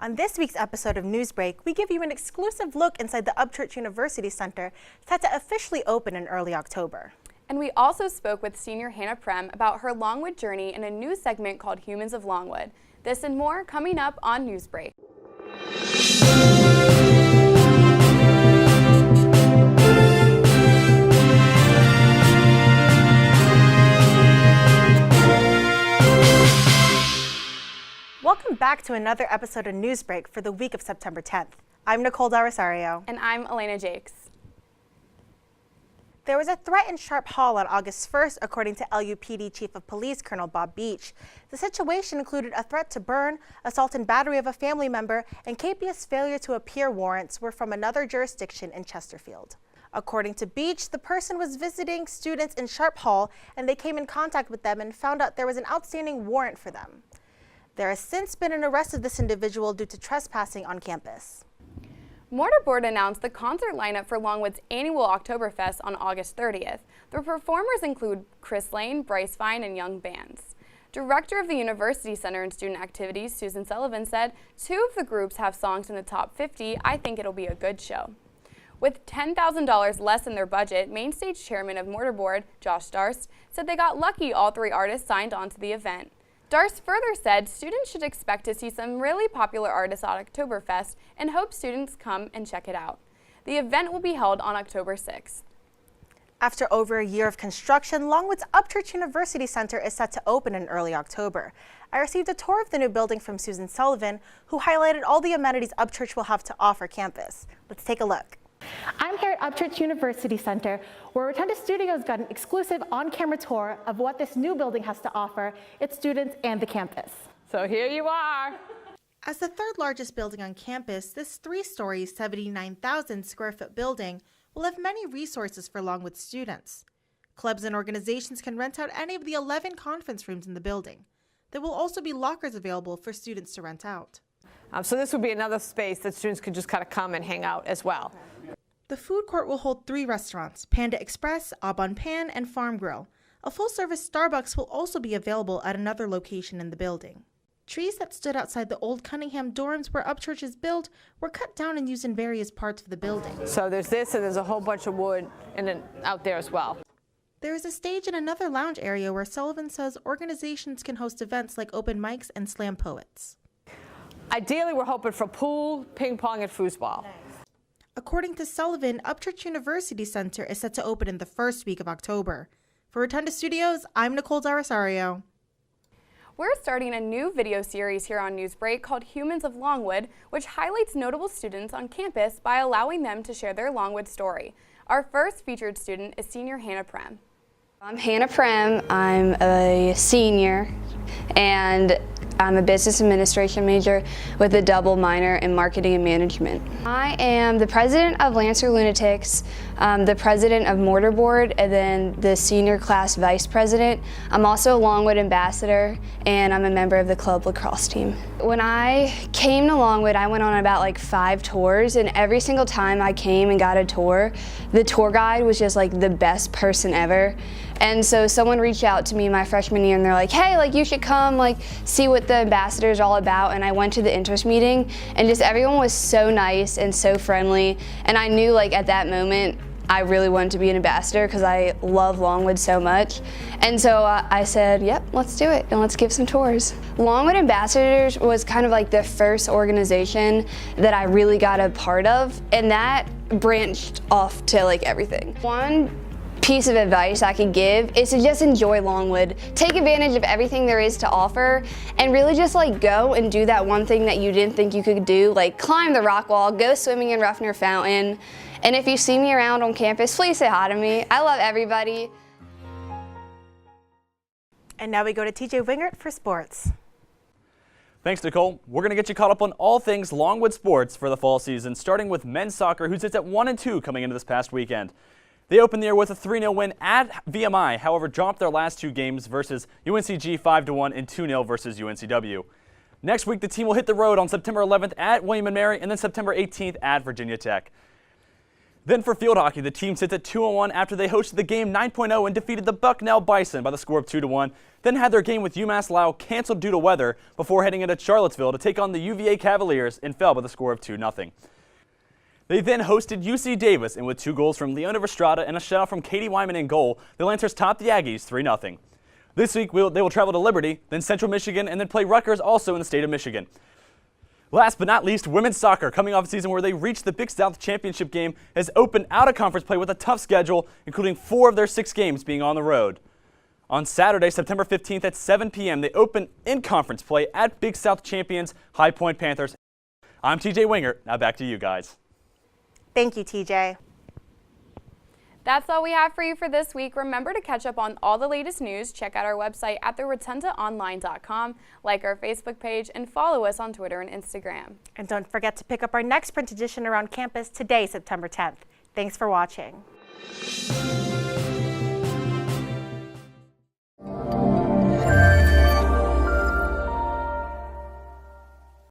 On this week's episode of Newsbreak, we give you an exclusive look inside the Upchurch University Center, set to officially open in early October. And we also spoke with senior Hannah Prem about her Longwood journey in a new segment called Humans of Longwood. This and more coming up on Newsbreak. Welcome back to another episode of Newsbreak for the week of September 10th. I'm Nicole Del Rosario. And I'm Alaina Jacques. There was a threat in Sharp Hall on August 1st, according to LUPD Chief of Police Colonel Bob Beach. The situation included a threat to burn, assault and battery of a family member, and KPS failure to appear warrants were from another jurisdiction in Chesterfield. According to Beach, the person was visiting students in Sharp Hall, and they came in contact with them and found out there was an outstanding warrant for them. There has since been an arrest of this individual due to trespassing on campus. Mortarboard announced the concert lineup for Longwood's annual Oktoberfest on August 30th. The performers include Chris Lane, Bryce Vine, and young bands. Director of the University Center and Student Activities, Susan Sullivan, said, "Two of the groups have songs in the top 50. I think it'll be a good show." With $10,000 less in their budget, main stage chairman of Mortarboard, Josh Darst, said they got lucky all three artists signed on to the event. Darst further said students should expect to see some really popular artists at Oktoberfest and hope students come and check it out. The event will be held on October 6th. After over a year of construction, Longwood's Upchurch University Center is set to open in early October. I received a tour of the new building from Susan Sullivan, who highlighted all the amenities Upchurch will have to offer campus. Let's take a look. I'm here at Upchurch University Center, where Rotunda Studios got an exclusive on-camera tour of what this new building has to offer its students and the campus. So here you are. As the third largest building on campus, this 3-story, 79,000 square foot building will have many resources for Longwood students. Clubs and organizations can rent out any of the 11 conference rooms in the building. There will also be lockers available for students to rent out. So this would be another space that students could just kind of come and hang out as well. The food court will hold 3 restaurants, Panda Express, Au Bon Pan, and Farm Grill. A full-service Starbucks will also be available at another location in the building. Trees that stood outside the old Cunningham dorms where Upchurch is built were cut down and used in various parts of the building. So there's this, and there's a whole bunch of wood out there as well. There is a stage and another lounge area where Sullivan says organizations can host events like open mics and slam poets. Ideally, we're hoping for pool, ping pong, and foosball. Nice. According to Sullivan, Upchurch University Center is set to open in the first week of October. For Rotunda Studios, I'm Nicole Del Rosario. We're starting a new video series here on Newsbreak called Humans of Longwood, which highlights notable students on campus by allowing them to share their Longwood story. Our first featured student is senior Hannah Prem. I'm Hannah Prem. I'm a senior, and I'm a business administration major with a double minor in marketing and management. I am the president of Lancer Lunatics, the president of Mortarboard, and then the senior class vice president. I'm also a Longwood ambassador, and I'm a member of the club lacrosse team. When I came to Longwood, I went on about like 5 tours, and every single time I came and got a tour, the tour guide was just like the best person ever. And so someone reached out to me my freshman year, and they're like, hey, like you should come like see what the ambassador is all about. And I went to the interest meeting, and just everyone was so nice and so friendly. And I knew like at that moment I really wanted to be an ambassador because I love Longwood so much. And so I said, yep, let's do it and let's give some tours. Longwood Ambassadors was kind of like the first organization that I really got a part of, and that branched off to like everything. One piece of advice I could give is to just enjoy Longwood. Take advantage of everything there is to offer, and really just like go and do that one thing that you didn't think you could do, like climb the rock wall, go swimming in Ruffner Fountain. And if you see me around on campus, please say hi to me. I love everybody. And now we go to TJ Wengert for sports. Thanks, Nicole. We're going to get you caught up on all things Longwood sports for the fall season, starting with men's soccer, who sits at 1-2 coming into this past weekend. They opened the year with a 3-0 win at VMI, however dropped their last 2 games versus UNCG 5-1 and 2-0 versus UNCW. Next week, the team will hit the road on September 11th at William & Mary and then September 18th at Virginia Tech. Then for field hockey, the team sits at 2-1 after they hosted the game 9.0 and defeated the Bucknell Bison by the score of 2-1, then had their game with UMass Lowell canceled due to weather before heading into Charlottesville to take on the UVA Cavaliers and fell by the score of 2-0. They then hosted UC Davis, and with 2 goals from Leona Restrada and a shutout from Katie Wyman in goal, the Lancers topped the Aggies 3-0. This week, they will travel to Liberty, then Central Michigan, and then play Rutgers also in the state of Michigan. Last but not least, women's soccer, coming off a season where they reached the Big South Championship game, has opened out of conference play with a tough schedule, including 4 of their 6 games being on the road. On Saturday, September 15th at 7 p.m., they open in conference play at Big South champions High Point Panthers. I'm TJ Wengert. Now back to you guys. Thank you, TJ. That's all we have for you for this week. Remember to catch up on all the latest news. Check out our website at therotundaonline.com, like our Facebook page, and follow us on Twitter and Instagram. And don't forget to pick up our next print edition around campus today, September 10th. Thanks for watching.